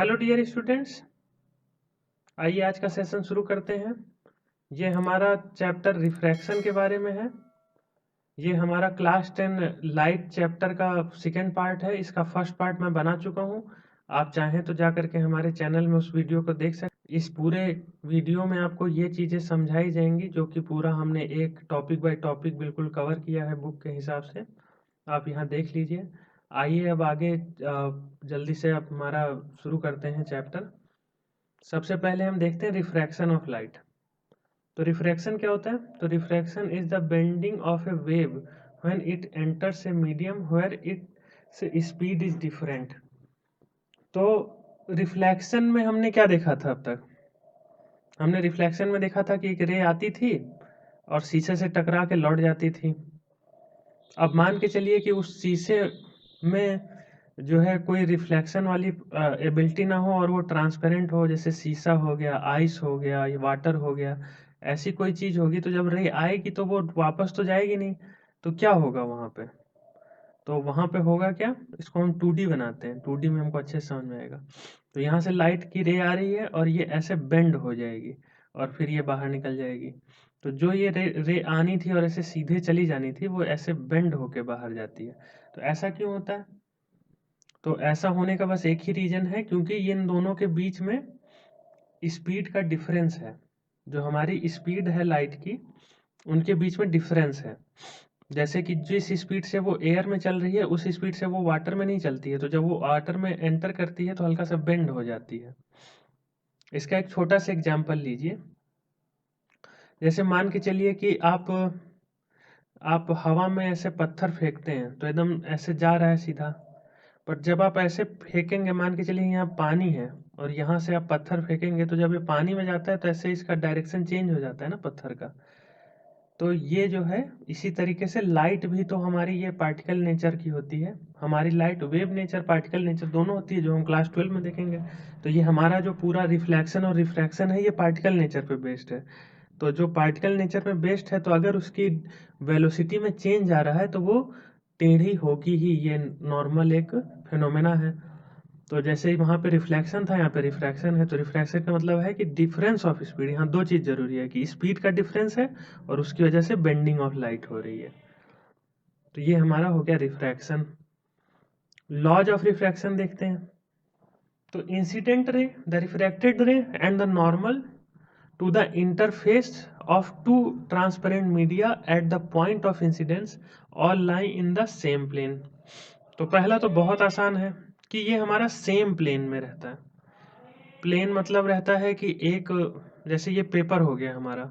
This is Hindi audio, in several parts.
हेलो डियर स्टूडेंट्स, आइए आज का सेशन शुरू करते हैं। ये हमारा चैप्टर रिफ्रैक्शन के बारे में है। ये हमारा क्लास 10 लाइट चैप्टर का सेकेंड पार्ट है। इसका फर्स्ट पार्ट मैं बना चुका हूँ। आप चाहें तो जा करके हमारे चैनल में उस वीडियो को देख सकते। इस पूरे वीडियो में आपको ये चीज़ें समझाई जाएंगी जो कि पूरा हमने एक टॉपिक बाय टॉपिक बिल्कुल कवर किया है बुक के हिसाब से। आप यहाँ देख लीजिए। आइए अब आगे जल्दी से आप हमारा शुरू करते हैं चैप्टर। सबसे पहले हम देखते हैं रिफ्रैक्शन ऑफ लाइट। तो रिफ्रैक्शन क्या होता है? तो refraction is the bending of a wave when it enters a medium where its speed is different. तो रिफ्लेक्शन में हमने क्या देखा था अब तक? हमने रिफ्लेक्शन में देखा था कि एक रे आती थी और शीशे से टकरा के लौट जाती थी। अब मान के चलिए कि उस शीशे में जो है कोई रिफ्लेक्शन वाली एबिलिटी ना हो और वो ट्रांसपेरेंट हो, जैसे शीशा हो गया, आइस हो गया, या वाटर हो गया, ऐसी कोई चीज होगी। तो जब रे आएगी तो वो वापस तो जाएगी नहीं। तो क्या होगा वहां पे? तो वहां पे होगा क्या? इसको हम 2D बनाते हैं, 2D में हमको अच्छे से समझ में आएगा। तो यहाँ से लाइट की रे आ रही है और ये ऐसे बेंड हो जाएगी और फिर ये बाहर निकल जाएगी। तो जो ये रे आनी थी और ऐसे सीधे चली जानी थी, वो ऐसे बेंड होके बाहर जाती है। तो ऐसा क्यों होता है? तो ऐसा होने का बस एक ही रीजन है, क्योंकि इन दोनों के बीच में स्पीड का डिफरेंस है। जो हमारी स्पीड है लाइट की, उनके बीच में डिफरेंस है। जैसे कि जिस स्पीड से वो एयर में चल रही है उस स्पीड से वो वाटर में नहीं चलती है। तो जब वो वाटर में एंटर करती है तो हल्का सा बेंड हो जाती है। इसका एक छोटा सा एग्जांपल लीजिए। जैसे मान के चलिए कि आप हवा में ऐसे पत्थर फेंकते हैं तो एकदम ऐसे जा रहा है सीधा। पर जब आप ऐसे फेंकेंगे, मान के चलिए यहाँ पानी है और यहाँ से आप पत्थर फेंकेंगे, तो जब ये पानी में जाता है तो ऐसे इसका डायरेक्शन चेंज हो जाता है ना पत्थर का। तो ये जो है इसी तरीके से लाइट भी तो हमारी ये पार्टिकल नेचर की होती है। हमारी light wave nature, particle nature दोनों होती है, जो हम क्लास 12 में देखेंगे। तो ये हमारा जो पूरा रिफ्लेक्शन और रिफ्रैक्शन है, ये पार्टिकल नेचर पे बेस्ड है। तो जो पार्टिकल नेचर पे बेस्ड है, तो अगर उसकी वेलोसिटी में चेंज आ रहा है तो वो टेढ़ी होगी ही। ये नॉर्मल एक फिनोमेना है। तो जैसे वहां पे रिफ्लेक्शन था, यहाँ पे रिफ्रैक्शन है। तो रिफ्रैक्शन का मतलब है कि डिफरेंस ऑफ स्पीड। यहाँ दो चीज जरूरी है, कि स्पीड का डिफरेंस है और उसकी वजह से बेंडिंग ऑफ लाइट हो रही है। तो ये हमारा हो गया रिफ्रैक्शन। लॉज ऑफ रिफ्रैक्शन देखते हैं। तो इंसिडेंट रे, द रिफ्रैक्टेड रे and the normal to the interface of two transparent media at the point of incidence all lie in the same plane। तो पहला तो बहुत आसान है कि ये हमारा सेम प्लेन में रहता है। प्लेन मतलब रहता है कि एक, जैसे ये पेपर हो गया हमारा,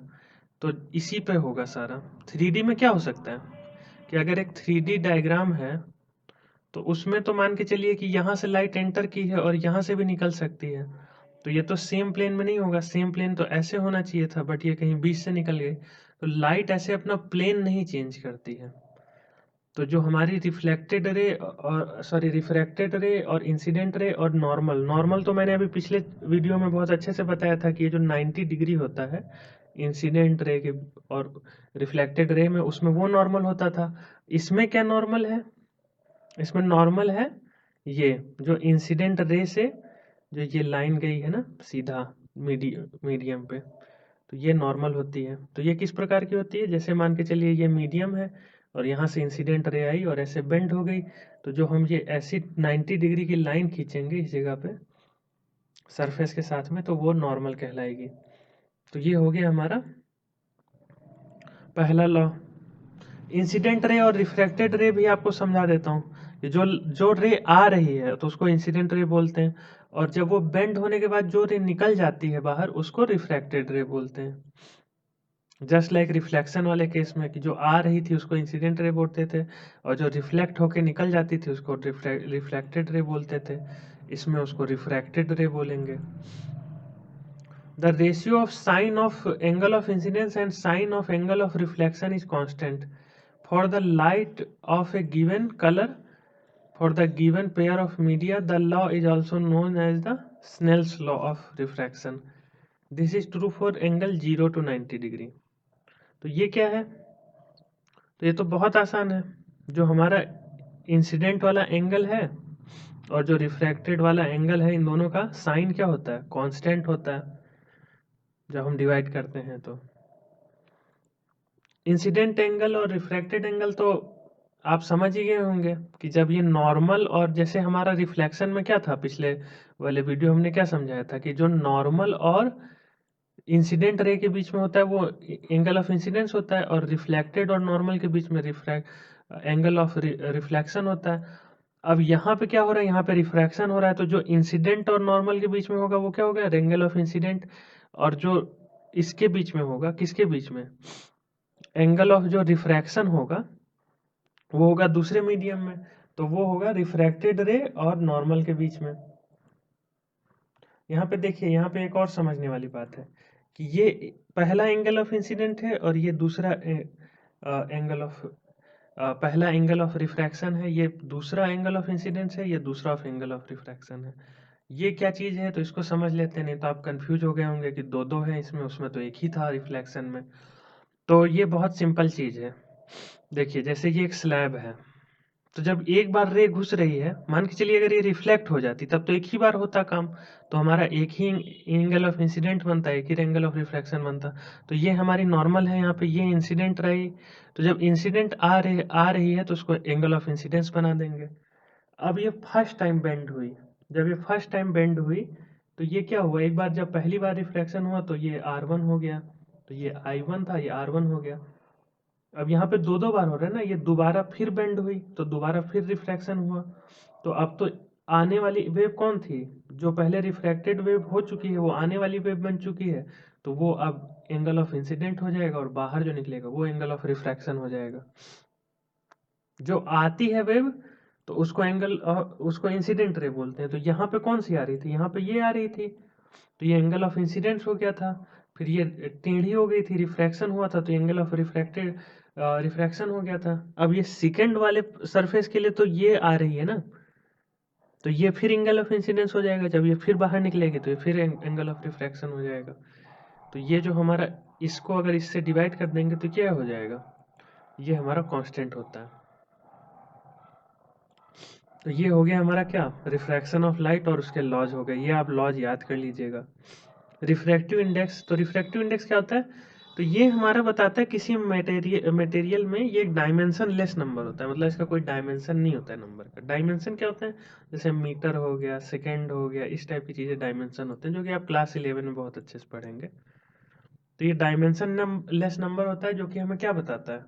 तो इसी पे होगा सारा। 3D में क्या हो सकता है कि अगर एक 3D डायग्राम है तो उसमें तो मान के चलिए कि यहाँ से लाइट एंटर की है और यहाँ से भी निकल सकती है। तो ये तो सेम प्लेन में नहीं होगा। सेम प्लेन तो ऐसे होना चाहिए था, बट ये कहीं बीच से निकल गई। तो लाइट ऐसे अपना प्लेन नहीं चेंज करती है। तो जो हमारी रिफ्लेक्टेड रे और रिफ्रैक्टेड रे और इंसिडेंट रे और नॉर्मल, नॉर्मल तो मैंने अभी पिछले वीडियो में बहुत अच्छे से बताया था कि ये जो 90 डिग्री होता है इंसिडेंट रे के और रिफ्लेक्टेड रे में, उसमें वो नॉर्मल होता था। इसमें क्या नॉर्मल है? इसमें नॉर्मल है ये जो इंसिडेंट रे से जो ये लाइन गई है ना सीधा मीडियम पे, तो ये नॉर्मल होती है। तो ये किस प्रकार की होती है? जैसे मान के चलिए ये मीडियम है और यहाँ से इंसिडेंट रे आई और ऐसे बेंड हो गई। तो जो हम ये ऐसी 90 डिग्री की लाइन खींचेंगे इस जगह पे सरफेस के साथ में, तो वो नॉर्मल कहलाएगी। तो ये हो गया हमारा पहला लॉ। इंसिडेंट रे और रिफ्रैक्टेड रे भी आपको समझा देता हूँ। कि जो जो रे आ रही है तो उसको इंसिडेंट रे बोलते हैं, और जब वो बेंड होने के बाद जो रे निकल जाती है बाहर, उसको रिफ्रैक्टेड रे बोलते हैं। जस्ट लाइक रिफ्लेक्शन वाले केस में कि जो आ रही थी उसको इंसिडेंट रे बोलते थे, और जो रिफ्लेक्ट होके निकल जाती थी उसको रिफ्लेक्टेड रे बोलते थे। इसमें उसको रिफ्रैक्टेड रे बोलेंगे। The ratio of sine of angle of incidence and sine of angle of reflection is constant for the light of a given color for the given pair of media. The law is also known as the Snell's law of refraction. This is true for angle 0 to 90 degree। तो ये क्या है? तो ये तो बहुत आसान है। जो हमारा इंसिडेंट वाला एंगल है और जो रिफ्रैक्टेड वाला एंगल है, इन दोनों का साइन क्या होता है? कांस्टेंट होता है जब हम डिवाइड करते हैं। तो इंसिडेंट एंगल और रिफ्रैक्टेड एंगल तो आप समझ ही गए होंगे कि जब ये नॉर्मल, और जैसे हमारा रिफ्लेक्शन में क्या था, पिछले वाले वीडियो हमने क्या समझाया था कि जो नॉर्मल और इंसिडेंट रे के बीच में होता है वो एंगल ऑफ इंसिडेंस होता है, और रिफ्लेक्टेड और नॉर्मल के बीच में एंगल ऑफ रिफ्लेक्शन होता है। अब यहाँ पे क्या हो रहा है, यहाँ पे रिफ्रैक्शन हो रहा है, तो जो इंसिडेंट और नॉर्मल के बीच में होगा वो क्या होगा? Angle of incident. और जो इसके बीच में होगा, किसके बीच में? एंगल ऑफ जो रिफ्रैक्शन होगा वो होगा दूसरे मीडियम में, तो वो होगा रिफ्रैक्टेड रे और नॉर्मल के बीच में। यहाँ पे देखिए, यहाँ पे एक और समझने वाली बात है कि ये पहला एंगल ऑफ इंसिडेंट है और ये दूसरा एंगल ऑफ पहला एंगल ऑफ रिफ्रैक्शन है, ये दूसरा एंगल ऑफ इंसिडेंस है, ये दूसरा ऑफ एंगल ऑफ रिफ्रैक्शन है। ये क्या चीज है, तो इसको समझ लेते हैं, नहीं तो आप कंफ्यूज हो गए होंगे कि दो दो है इसमें, उसमें तो एक ही था रिफ्लेक्शन में। तो ये बहुत सिंपल चीज है। देखिए, जैसे ये एक स्लैब है, तो जब एक बार रे घुस रही है, मान के चलिए अगर ये रिफ्लेक्ट हो जाती तब तो एक ही बार होता काम, तो हमारा एक ही एंगल ऑफ इंसिडेंट बनता, एक ही एंगल ऑफ रिफ्लेक्शन बनता। तो ये हमारी नॉर्मल है, यहाँ पे ये इंसिडेंट रही, तो जब इंसिडेंट आ रही है तो उसको एंगल ऑफ इंसिडेंस बना देंगे। अब ये फर्स्ट टाइम बेंड हुई, जब ये फर्स्ट टाइम बेंड हुई तो ये क्या हुआ, एक बार जब पहली बार रिफ्लेक्शन हुआ तो ये R1 हो गया, तो ये I1 था, ये R1 हो गया। अब यहाँ पे दो दो बार हो रहा है ना, ये दोबारा फिर बेंड हुई तो दोबारा फिर रिफ्रैक्शन हुआ, तो अब तो आने वाली वेव कौन थी? जो पहले रिफ्रैक्टेड वेव हो चुकी है वो आने वाली वेव बन चुकी है, तो वो अब एंगल ऑफ इंसिडेंट हो जाएगा, और बाहर जो निकलेगा वो एंगल ऑफ रिफ्रैक्शन हो जाएगा। जो आती है वेव तो उसको इंसिडेंट रे बोलते हैं। तो यहाँ पे कौन सी आ रही थी? यहाँ पे ये आ रही थी, तो ये एंगल ऑफ इंसिडेंस हो गया था। फिर ये टेढ़ी हो गई थी, रिफ्रैक्शन हुआ था, तो एंगल ऑफ रिफ्रैक्शन हो गया था। अब ये सेकंड वाले सरफेस के लिए तो ये आ रही है ना, तो ये फिर एंगल ऑफ इंसिडेंस हो जाएगा, जब ये फिर बाहर निकलेगी तो ये फिर एंगल ऑफ रिफ्रैक्शन हो जाएगा। तो ये जो हमारा, इसको अगर इससे डिवाइड कर देंगे तो क्या हो जाएगा, ये हमारा कांस्टेंट होता है। तो ये हो गया हमारा क्या, रिफ्रैक्शन ऑफ लाइट, और उसके लॉज हो गए, ये आप लॉज याद कर लीजिएगा। रिफ्रैक्टिव इंडेक्स, तो रिफ्रैक्टिव इंडेक्स क्या होता है, तो ये हमारा बताता है किसी मटेरियल में ये एक डायमेंशन लेस नंबर होता है, मतलब इसका कोई डायमेंशन नहीं होता है नंबर का। डायमेंशन क्या होता है, जैसे मीटर हो गया, सेकेंड हो गया, इस टाइप की चीज़ें डायमेंशन होते हैं, जो कि आप क्लास 11 में बहुत अच्छे से पढ़ेंगे। तो ये डायमेंशन लेस नंबर होता है, जो कि हमें क्या बताता है,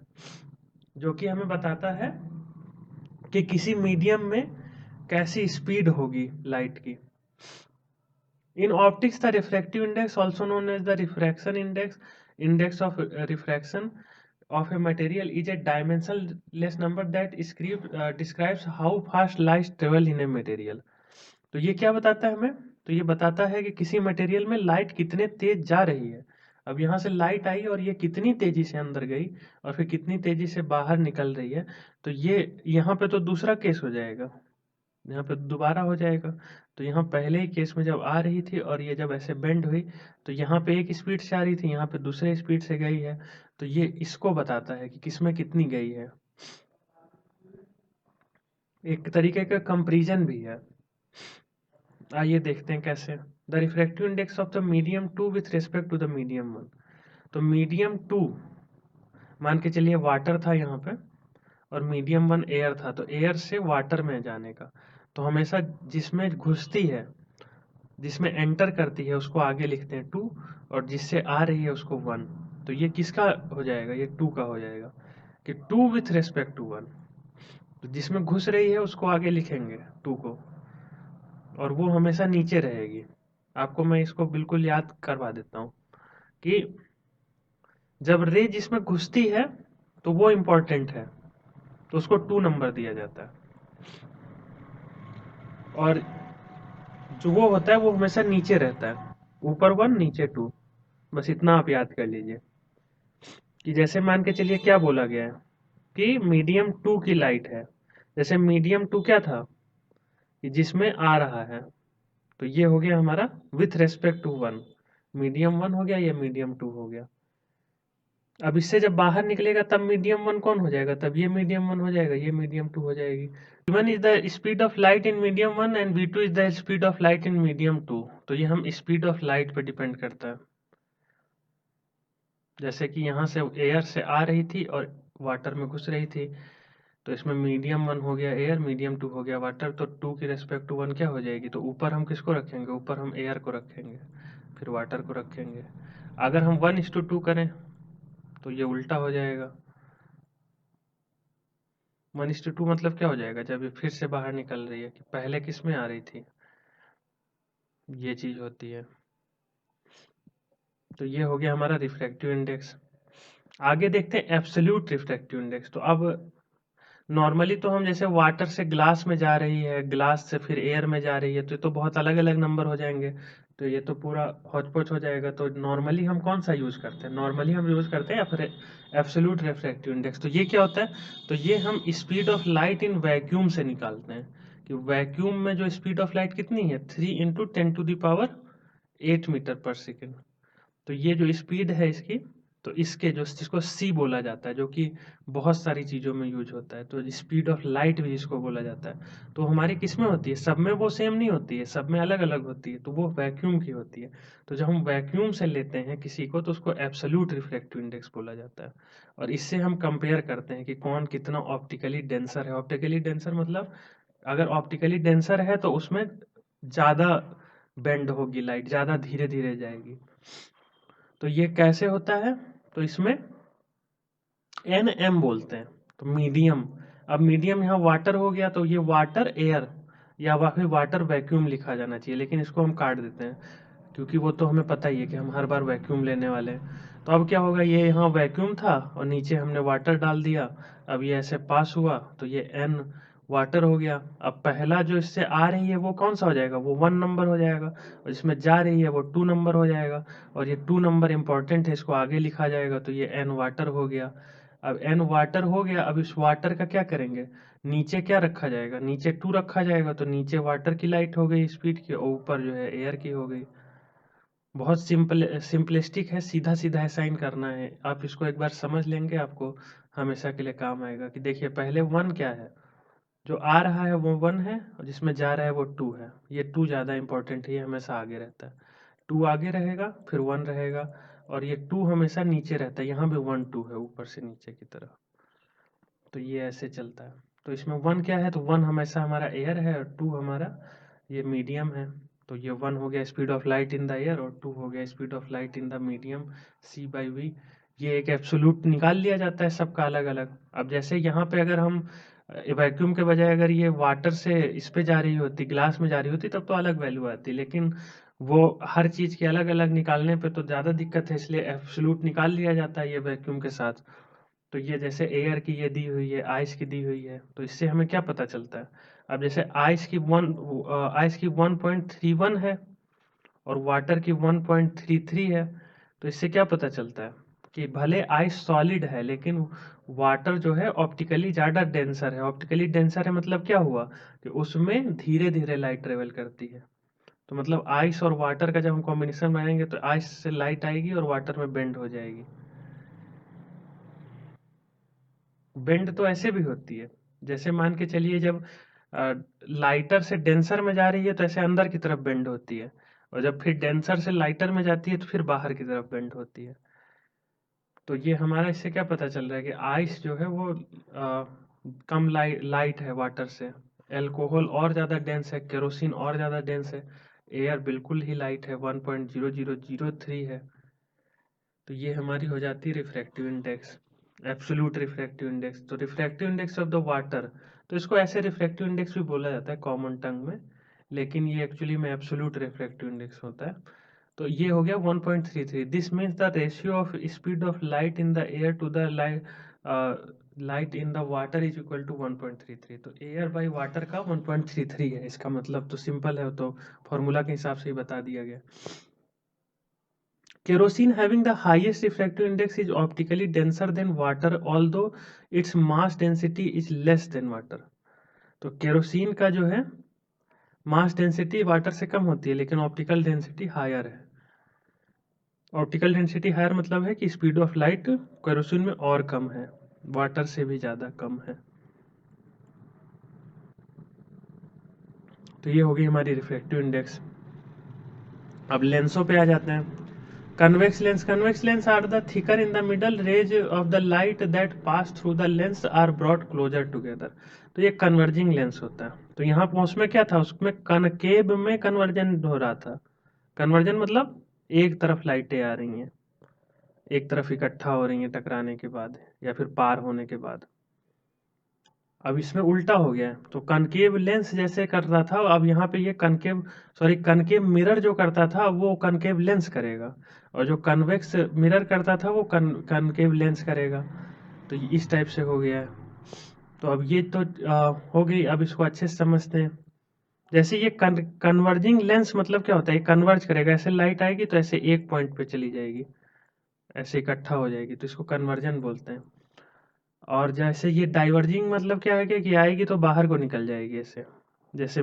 जो कि हमें बताता है कि किसी मीडियम में कैसी स्पीड होगी लाइट की। In optics, the refractive index, also known as the refraction index of refraction of a material, is a dimensionless number that describes how fast light travel in a material. तो ये क्या बताता है हमें, तो ये बताता है कि किसी मटेरियल में लाइट कितने तेज जा रही है। अब यहाँ से लाइट आई और ये कितनी तेजी से अंदर गई और फिर कितनी तेजी से बाहर निकल रही है, तो ये यहाँ पे तो दूसरा केस हो जाएगा, यहाँ पे दोबारा हो जाएगा। तो यहाँ पहले ही केस में जब आ रही थी और ये जब ऐसे बेंड हुई तो यहाँ पे एक स्पीड से आ रही थी, यहाँ पे दूसरे स्पीड से गई है, तो ये इसको बताता है कि किसमें कितनी गई है। एक तरीके का कंपैरिजन भी है। आइए देखते हैं कैसे। The refractive index of the medium 2 with respect to the medium 1। तो मीडियम 2 मान के चलिए वाटर था यहाँ पे, और मीडियम 1 एयर था, तो एयर से वाटर में जाने का, तो हमेशा जिसमें घुसती है, जिसमें एंटर करती है उसको आगे लिखते हैं 2, और जिससे आ रही है उसको 1। तो ये किसका हो जाएगा, ये 2 का हो जाएगा कि 2 विथ रेस्पेक्ट टू 1। तो जिसमें घुस रही है उसको आगे लिखेंगे 2 को, और वो हमेशा नीचे रहेगी। आपको मैं इसको बिल्कुल याद करवा देता हूँ कि जब रे जिसमें घुसती है तो वो इम्पोर्टेंट है, तो उसको 2 नंबर दिया जाता है, और जो वो होता है वो हमेशा नीचे रहता है, ऊपर 1 नीचे 2। बस इतना आप याद कर लीजिए कि जैसे मान के चलिए क्या बोला गया है कि मीडियम 2 की लाइट है। जैसे मीडियम 2 क्या था कि जिसमें आ रहा है, तो ये हो गया हमारा विथ रेस्पेक्ट टू 1। मीडियम 1 हो गया, ये मीडियम 2 हो गया। अब इससे जब बाहर निकलेगा तब मीडियम वन कौन हो जाएगा, तब ये मीडियम वन हो जाएगा, ये मीडियम टू हो जाएगी। v1 is the speed of light in medium one and v2 is the speed of light in medium two. तो ये हम स्पीड ऑफ लाइट पे डिपेंड करता है। जैसे कि यहाँ से एयर से आ रही थी और वाटर में घुस रही थी, तो इसमें मीडियम वन हो गया एयर, मीडियम टू हो गया वाटर, तो टू की रेस्पेक्ट टू वन क्या हो जाएगी, तो ऊपर हम किसको रखेंगे, ऊपर हम एयर को रखेंगे, फिर वाटर को रखेंगे। अगर हम 1:2 करें तो ये उल्टा हो जाएगा। 1:2 मतलब क्या हो जाएगा, जब ये फिर से बाहर निकल रही है कि पहले किस में आ रही थी, ये चीज होती है। तो ये हो गया हमारा रिफ्रैक्टिव इंडेक्स। आगे देखते हैं एब्सोल्यूट रिफ्रैक्टिव इंडेक्स। तो अब नॉर्मली तो हम जैसे वाटर से ग्लास में जा रही है, ग्लास से फिर एयर में जा रही है, तो ये तो बहुत अलग अलग नंबर हो जाएंगे, तो ये तो पूरा हौच-पौच हो जाएगा। तो नॉर्मली हम कौन सा यूज करते हैं, नॉर्मली हम यूज करते हैं एब्सोल्यूट रिफ्रैक्टिव इंडेक्स। तो ये क्या होता है, तो ये हम speed of light in vacuum से निकालते हैं कि वैक्यूम में जो स्पीड ऑफ लाइट कितनी है, 3 × 10⁸ मीटर पर सेकेंड। तो ये जो स्पीड है इसकी, तो इसके जो जिसको सी बोला जाता है, जो कि बहुत सारी चीज़ों में यूज होता है, तो स्पीड ऑफ लाइट भी जिसको बोला जाता है, तो हमारी किस में होती है, सब में वो सेम नहीं होती है, सब में अलग अलग होती है, तो वो वैक्यूम की होती है। तो जब हम वैक्यूम से लेते हैं किसी को, तो उसको एब्सोल्यूट रिफ्रैक्टिव इंडेक्स बोला जाता है। और इससे हम कंपेयर करते हैं कि कौन कितना ऑप्टिकली डेंसर है। ऑप्टिकली डेंसर मतलब अगर ऑप्टिकली डेंसर है तो उसमें ज़्यादा बेंड होगी लाइट, ज़्यादा धीरे धीरे जाएगी। तो ये कैसे होता है, तो इसमें एन एम बोलते हैं, तो मीडियम। अब मीडियम यहाँ वाटर हो गया, तो ये वाटर एयर या फिर वाटर वैक्यूम लिखा जाना चाहिए, लेकिन इसको हम काट देते हैं क्योंकि वो तो हमें पता ही है कि हम हर बार वैक्यूम लेने वाले हैं। तो अब क्या होगा, ये यहाँ वैक्यूम था और नीचे हमने वाटर डाल दिया, अब ये ऐसे पास हुआ तो ये एन वाटर हो गया। अब पहला जो इससे आ रही है वो कौन सा हो जाएगा, वो 1 नंबर हो जाएगा, और इसमें जा रही है वो 2 नंबर हो जाएगा, और ये 2 नंबर इंपॉर्टेंट है, इसको आगे लिखा जाएगा, तो ये एन वाटर हो गया। अब एन वाटर हो गया, अब इस वाटर का क्या करेंगे, नीचे क्या रखा जाएगा, नीचे 2 रखा जाएगा, तो नीचे वाटर की लाइट हो गई स्पीड की, और ऊपर जो है एयर की हो गई। बहुत सिंपलिस्टिक है, सीधा सीधा असाइन करना है। आप इसको एक बार समझ लेंगे, आपको हमेशा के लिए काम आएगा। कि देखिए पहले 1 क्या है, जो आ रहा है वो 1 है, और जिसमें जा रहा है वो 2 है। ये 2 ज़्यादा इंपॉर्टेंट है, ये हमेशा आगे रहता है। 2 आगे रहेगा, फिर 1 रहेगा, और ये 2 हमेशा नीचे रहता है, यहाँ भी 1 2 है ऊपर से नीचे की तरफ। तो ये ऐसे चलता है। तो इसमें 1 क्या है, तो 1 हमेशा हमारा एयर है, और 2 हमारा ये मीडियम है। तो ये 1 हो गया speed of light in the air, और 2 हो गया speed of light in the medium, c/v। ये एक एब्सोल्यूट निकाल लिया जाता है सबका अलग अलग। अब जैसे यहाँ पे अगर हम वैक्यूम के बजाय अगर ये वाटर से इस पे जा रही होती, ग्लास में जा रही होती, तब तो अलग वैल्यू आती, लेकिन वो हर चीज़ की अलग अलग निकालने पे तो ज़्यादा दिक्कत है, इसलिए एब्सोल्यूट निकाल लिया जाता है ये वैक्यूम के साथ। तो ये जैसे एयर की ये दी हुई है, आइस की दी हुई है, तो इससे हमें क्या पता चलता है। अब जैसे आइस की 1.31 है और वाटर की 1.33 है, तो इससे क्या पता चलता है कि भले आइस सॉलिड है, लेकिन वाटर जो है ऑप्टिकली ज़्यादा डेंसर है। ऑप्टिकली डेंसर है मतलब क्या हुआ, कि उसमें धीरे धीरे लाइट ट्रेवल करती है। तो मतलब आइस और वाटर का जब हम कॉम्बिनेशन बनाएंगे, तो आइस से लाइट आएगी और वाटर में बेंड हो जाएगी। बेंड तो ऐसे भी होती है, जैसे मान के चलिए जब लाइटर से डेंसर में जा रही है तो ऐसे अंदर की तरफ बेंड होती है, और जब फिर डेंसर से लाइटर में जाती है तो फिर बाहर की तरफ बेंड होती है। तो ये हमारा इससे क्या पता चल रहा है कि आइस जो है वो कम लाइट है वाटर से, एल्कोहल और ज़्यादा डेंस है, केरोसिन और ज़्यादा डेंस है, एयर बिल्कुल ही लाइट है, 1.0003 है। तो ये हमारी हो जाती है refractive index, absolute refractive index. तो refractive index of the water, तो इसको ऐसे रिफ्रैक्टिव इंडेक्स भी बोला जाता है कॉमन टंग में, लेकिन ये एक्चुअली में एब्सोल्यूट रिफ्रैक्टिव इंडेक्स होता है। तो ये हो गया 1.33। This means the ratio of speed of light in the air to the light in the water is equal to 1.33। तो एयर बाई वाटर का 1.33 है, इसका मतलब तो सिंपल है, तो फॉर्मूला के हिसाब से ही बता दिया गया। Kerosene having the highest refractive index is optically denser than water, although its mass density is less than water। तो केरोसिन का जो है मास डेंसिटी वाटर से कम होती है, लेकिन ऑप्टिकल डेंसिटी हायर है। ऑप्टिकल डेंसिटी हायर मतलब है कि स्पीड ऑफ लाइट केरोसिन में और कम है, वाटर से भी ज़्यादा कम है। तो ये होगी हमारी रिफ्रैक्टिव इंडेक्स। अब लेंसों पे आ जाते हैं। Convex lens are the thicker in the middle rays of the light that pass through the lens are brought closer together. तो ये कन्वर्जिंग लेंस होता है। तो यहाँ पर उसमें क्या था, उसमें कनकेव में कन्वर्जन हो रहा था। कन्वर्जन मतलब एक तरफ लाइटें आ रही हैं, एक तरफ इकट्ठा हो रही हैं टकराने के बाद या फिर पार होने के बाद। अब इसमें उल्टा हो गया है, तो कनकेव लेंस जैसे कर रहा था, अब यहाँ पे ये कनकेव मिरर जो करता था वो कनकेव लेंस करेगा, और जो कन्वेक्स मिरर करता था वो कनकेव लेंस करेगा। तो इस टाइप से हो गया है। तो अब ये तो हो गई। अब इसको अच्छे से समझते हैं। जैसे ये कन्वर्जिंग लेंस मतलब क्या होता है, ये कन्वर्ज करेगा, ऐसे लाइट आएगी तो ऐसे एक पॉइंट पे चली जाएगी, ऐसे इकट्ठा हो जाएगी, तो इसको कन्वर्जन बोलते हैं। और जैसे ये डाइवर्जिंग मतलब क्या है कि आएगी तो बाहर को निकल जाएगी ऐसे। जैसे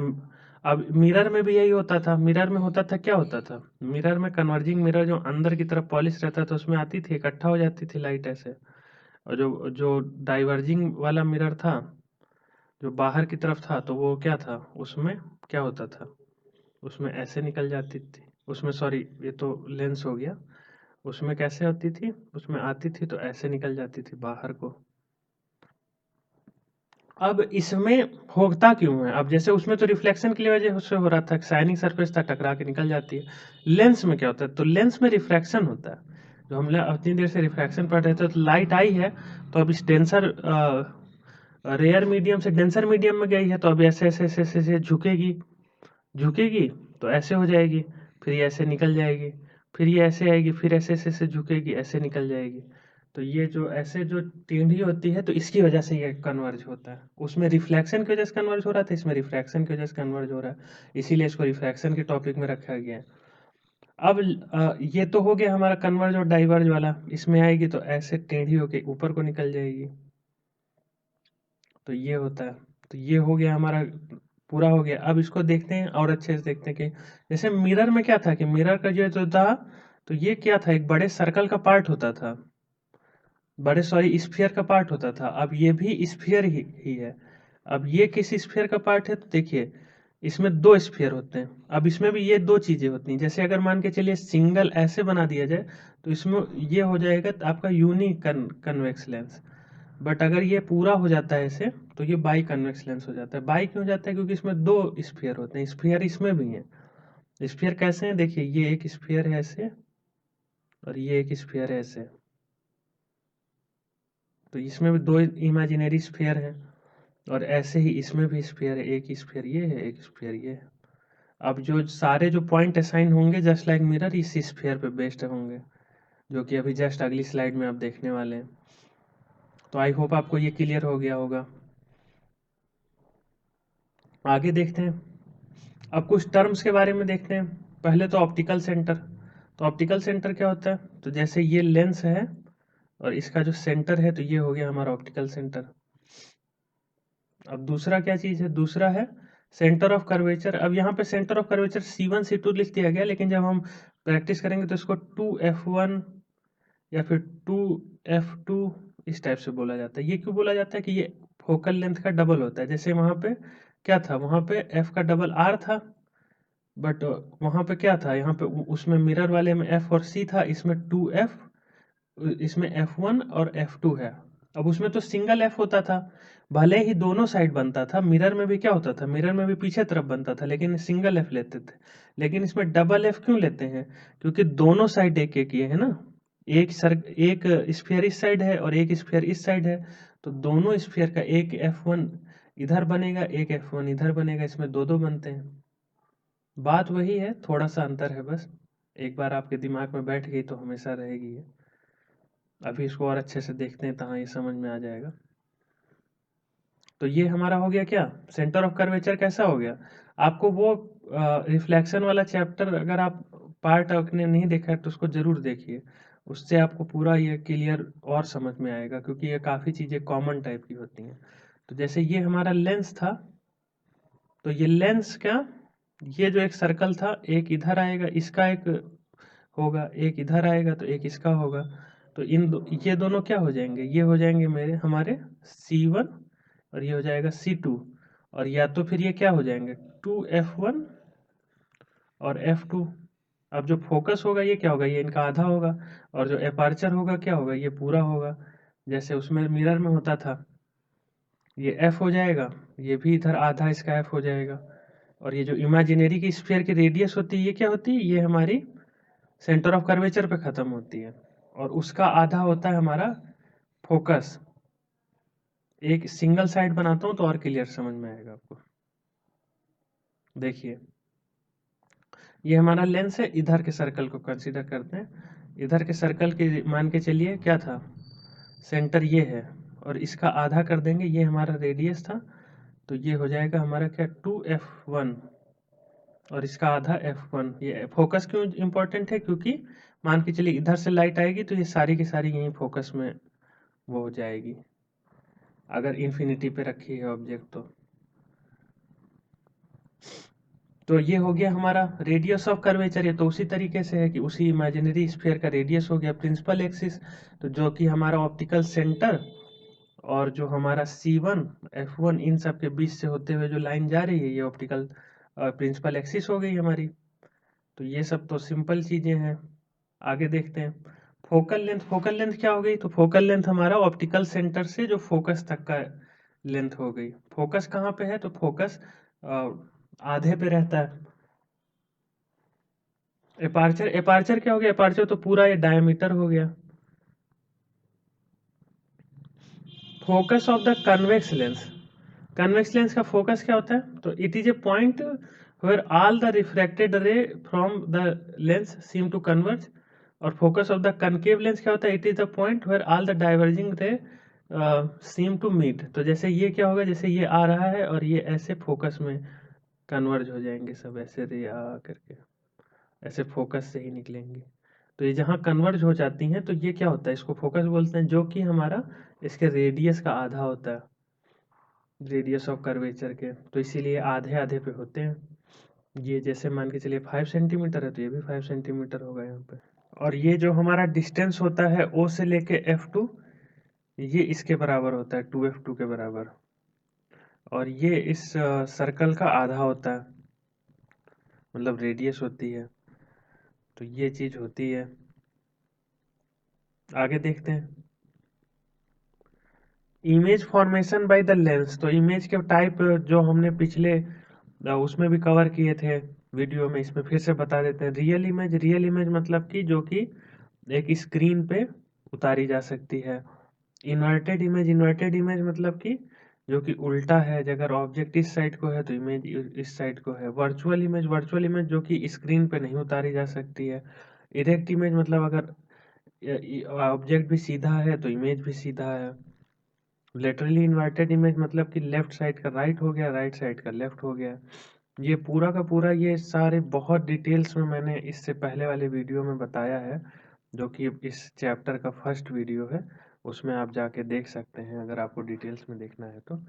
अब मिरर में भी यही होता था। मिरर में होता था, क्या होता था, मिरर में कन्वर्जिंग मिरर जो अंदर की तरफ पॉलिश रहता था उसमें आती थी, इकट्ठा हो जाती थी लाइट ऐसे। और जो जो डाइवर्जिंग वाला मिरर था, जो बाहर की तरफ था, तो वो क्या था, उसमें क्या होता था, उसमें ऐसे निकल जाती थी। उसमें सॉरी, ये तो लेंस हो गया। उसमें कैसे होती थी, उसमें आती थी तो ऐसे निकल जाती थी बाहर को। अब इसमें होता क्यों है, अब जैसे उसमें तो रिफ्लेक्शन की वजह से हो रहा था, शाइनिंग सरफेस था, टकरा के निकल जाती है। लेंस में क्या होता है, तो लेंस में रिफ्रैक्शन होता है। जो हम इतनी देर से रिफ्रैक्शन पढ़ रहे थे, तो लाइट आई है तो अब इस डेंसर रेयर मीडियम से डेंसर मीडियम में गई है, तो अब ऐसे ऐसे ऐसे ऐसे ऐसे झुकेगी, झुकेगी तो ऐसे हो जाएगी, फिर ये ऐसे निकल जाएगी, फिर ये ऐसे आएगी, फिर ऐसे ऐसे ऐसे झुकेगी, ऐसे निकल जाएगी। तो ये जो ऐसे जो टेढ़ी होती है, तो इसकी वजह से ये कन्वर्ज होता है। उसमें रिफ्लेक्शन की वजह से कन्वर्ज हो रहा था, इसमें रिफ्रैक्शन की वजह से कन्वर्ज हो रहा है, इसीलिए इसको रिफ्रैक्शन के टॉपिक में रखा गया है। अब ये तो हो गया हमारा कन्वर्ज और डाइवर्ज वाला। इसमें आएगी तो ऐसे टेढ़ी होके ऊपर को निकल जाएगी, तो ये होता है। तो ये हो गया हमारा, पूरा हो गया। अब इसको देखते हैं और अच्छे से देखते हैं कि जैसे मिरर में क्या था, कि मिरर का जो था, तो ये क्या था, एक बड़े सर्कल का पार्ट होता था, बड़े सॉरी स्फीयर का पार्ट होता था। अब ये भी स्फीयर ही है। अब ये किस स्फीयर का पार्ट है, तो देखिए इसमें दो स्फीयर होते हैं। अब इसमें भी ये दो चीजें होती हैं। जैसे अगर मान के चलिए सिंगल ऐसे बना दिया जाए, तो इसमें ये हो जाएगा आपका यूनी कन्वेक्स लेंस। बट अगर ये पूरा हो जाता है ऐसे, तो ये बाई कन्वेक्स लेंस हो जाता है। बाई क्यों हो जाता है, क्योंकि इसमें दो स्फीयर होते हैं। स्फीयर इसमें भी है। स्फीयर कैसे हैं, देखिए ये एक स्फीयर है ऐसे, और ये एक स्फीयर है ऐसे। तो इसमें भी दो इमेजिनरी स्फीयर हैं, और ऐसे ही इसमें भी स्फीयर है, एक स्फीयर ये है, एक स्फीयर ये है। अब जो सारे जो पॉइंट असाइन होंगे जस्ट लाइक मिरर, इस स्फीयर पे बेस्ड होंगे, जो कि अभी जस्ट अगली स्लाइड में आप देखने वाले हैं। तो आई होप आपको ये क्लियर हो गया होगा। आगे देखते हैं। अब कुछ टर्म्स के बारे में देखते हैं। पहले तो ऑप्टिकल सेंटर। तो ऑप्टिकल सेंटर क्या होता है, तो जैसे ये लेंस है और इसका जो सेंटर है, तो ये हो गया हमारा ऑप्टिकल सेंटर। अब दूसरा क्या चीज है, दूसरा है सेंटर ऑफ कर्वेचर। अब यहाँ पे centre of curvature C1 C2 लिख दिया गया, लेकिन जब हम प्रैक्टिस करेंगे तो इसको 2F1 या फिर 2F2 इस टाइप से बोला जाता है। ये क्यों बोला जाता है, कि ये फोकल लेंथ का डबल होता है। जैसे वहां पे क्या था, वहां पे F का डबल R था, बट वहां पे क्या था, यहाँ पे उसमें मिरर वाले में F और C था, इसमें 2F, इसमें F1 और F2 है। अब उसमें तो सिंगल F होता था, भले ही दोनों साइड बनता था। मिरर में भी क्या होता था, मिरर में भी पीछे तरफ बनता था, लेकिन सिंगल F लेते थे। लेकिन इसमें डबल F क्यों लेते हैं, क्योंकि दोनों साइड एक एक ये है ना, एक स्फीयर इस साइड है और एक स्फीयर इस साइड है, तो दोनों स्फीयर का एक F1 इधर बनेगा, एक F1 इधर बनेगा, इसमें दो दो बनते हैं। बात वही है, थोड़ा सा अंतर है बस। एक बार आपके दिमाग में बैठ गई तो हमेशा रहेगी ये। अभी इसको और अच्छे से देखते हैं, तो हाँ ये समझ में आ जाएगा। तो ये हमारा हो गया क्या, सेंटर ऑफ कर्वेचर कैसा हो गया। आपको वो रिफ्लेक्शन वाला चैप्टर अगर आप पार्ट आपने नहीं देखा है तो उसको जरूर देखिए, उससे आपको पूरा ये क्लियर और समझ में आएगा, क्योंकि ये काफ़ी चीज़ें कॉमन टाइप की होती हैं। तो जैसे ये हमारा लेंस था, तो ये लेंस क्या, ये जो एक सर्कल था, एक इधर आएगा, इसका एक होगा, एक इधर आएगा तो एक इसका होगा। तो ये दोनों क्या हो जाएंगे, ये हो जाएंगे हमारे C1 और ये हो जाएगा C2। और या तो फिर ये क्या हो जाएंगे 2F1 और F2। अब जो फोकस होगा ये क्या होगा, ये इनका आधा होगा, और जो एपर्चर होगा क्या होगा, ये पूरा होगा, जैसे उसमें मिरर में होता था। ये F हो जाएगा, ये भी इधर आधा इसका F हो जाएगा। और ये जो इमेजिनरी की स्फीयर की रेडियस होती है ये क्या होती है, ये हमारी सेंटर ऑफ कर्वेचर पे खत्म होती है, और उसका आधा होता है हमारा फोकस। एक सिंगल साइड बनाता हूं तो और क्लियर समझ में आएगा आपको। देखिए ये हमारा लेंस है, इधर के सर्कल को कंसीडर करते हैं। इधर के सर्कल के मान के चलिए क्या था, सेंटर ये है, और इसका आधा कर देंगे, ये हमारा रेडियस था, तो ये हो जाएगा हमारा क्या 2F1 और इसका आधा F1। ये फोकस क्यों इंपॉर्टेंट है, क्योंकि मान के चलिए इधर से लाइट आएगी तो ये सारी की सारी यहीं फोकस में वो हो जाएगी, अगर इन्फिनिटी पे रखी है ऑब्जेक्ट तो ये हो गया हमारा रेडियस ऑफ कर्वेचर। ये तो उसी तरीके से है कि उसी इमेजिनरी स्फीयर का रेडियस हो गया प्रिंसिपल एक्सिस, तो जो कि हमारा ऑप्टिकल सेंटर और जो हमारा C1 F1 इन सब के बीच से होते हुए जो लाइन जा रही है ये ऑप्टिकल प्रिंसिपल एक्सिस हो गई हमारी। तो ये सब तो सिंपल चीजें हैं। आगे देखते हैं फोकल लेंथ। फोकल लेंथ क्या हो गई, तो फोकल लेंथ हमारा ऑप्टिकल सेंटर से जो फोकस तक का लेंथ हो गई। फोकस कहाँ पे है, तो फोकस आधे पे रहता है। एपार्चर, एपार्चर क्या हो गया, एपार्चर तो पूरा ये डायमीटर हो गया। Focus of the convex lens, convex lens का फोकस क्या होता है, तो it is a point where all the refracted ray from the lens seem to converge. और focus of the concave lens क्या होता है, it is the point where all the diverging ray seem to meet. तो जैसे ये क्या होगा, जैसे ये आ रहा है और ये ऐसे फोकस में कन्वर्ज हो जाएंगे, सब ऐसे रे आ करके ऐसे फोकस से ही निकलेंगे। तो ये जहाँ कन्वर्ज हो जाती हैं तो ये क्या होता है, इसको फोकस बोलते हैं, जो कि हमारा इसके रेडियस का आधा होता है, रेडियस ऑफ कर्वेचर के। तो इसीलिए आधे आधे पे होते हैं। ये जैसे मान के चलिए 5 सेंटीमीटर है तो ये भी 5 सेंटीमीटर होगा यहाँ पे। और ये जो हमारा डिस्टेंस होता है O से लेके F2, ये इसके बराबर होता है 2F2 के बराबर। और ये इस सर्कल का आधा होता है, मतलब रेडियस होती है। तो ये चीज होती है। आगे देखते हैं image formation by the lens. तो इमेज के टाइप जो हमने पिछले उसमें भी कवर किए थे वीडियो में, इसमें फिर से बता देते हैं। रियल इमेज, रियल इमेज मतलब कि जो कि एक स्क्रीन पे उतारी जा सकती है। इन्वर्टेड इमेज, इन्वर्टेड इमेज मतलब कि जो कि उल्टा है, अगर ऑब्जेक्ट इस साइड को है तो इमेज इस साइड को है। वर्चुअल इमेज, वर्चुअल इमेज जो कि स्क्रीन पे नहीं उतारी जा सकती है। इरेक्ट इमेज मतलब अगर ऑब्जेक्ट भी सीधा है तो इमेज भी सीधा है। लेटरली इन्वर्टेड इमेज मतलब कि लेफ्ट साइड का राइट हो गया, राइट साइड का लेफ्ट हो गया। ये पूरा का पूरा ये सारे बहुत डिटेल्स में मैंने इससे पहले वाले वीडियो में बताया है, जो कि इस चैप्टर का फर्स्ट वीडियो है, उसमें आप जाके देख सकते हैं अगर आपको डिटेल्स में देखना है तो।